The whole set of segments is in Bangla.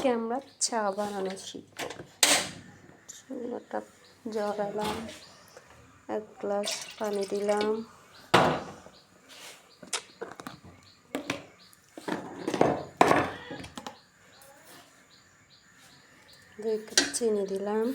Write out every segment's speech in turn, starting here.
আজকে আমরা চা বানানো শিখব। চুলাটা জ্বালালাম, 1 গ্লাস পানি দিলাম, দুই কাপ চিনি দিলাম,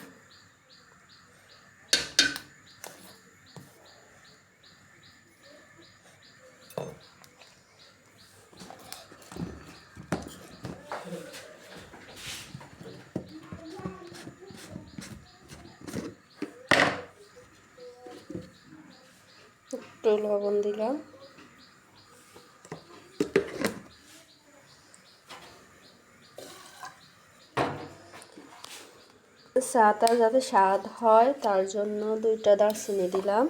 একটু লবণ দিলাম, চাটা যাতে স্বাদ হয় তার জন্য 2টা দারচিনি দিলাম।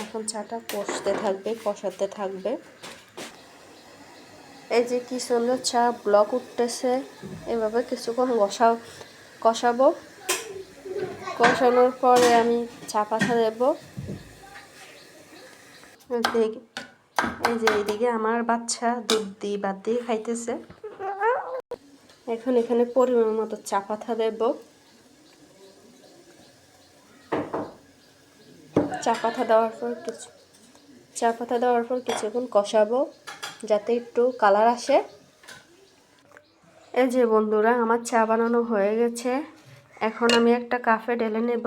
এখন চাটা কষাতে থাকবে। এই যে কি সুন্দর চা ব্লক উঠতেছে, এভাবে কিছুক্ষণ কষাবো। কষানোর পরে আমি চা পাতা দেব। এই যে এইদিকে আমার বাচ্চা দুধ দিয়ে ভাত দিয়ে খাইতেছে। এখন এখানে পরিমাণ মতো চা পাতা দেব। চা পাতা দেওয়ার পর কিছুক্ষণ কষাবো যাতে একটু কালার আসে। এই যে বন্ধুরা, আমার চা বানানো হয়ে গেছে। এখন আমি একটা কাপে ঢেলে নেব।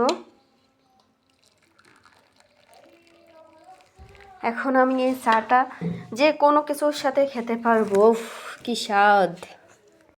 এখন আমি এই চাটা যে কোনো কিছুর সাথে খেতে পারবো। কি স্বাদ!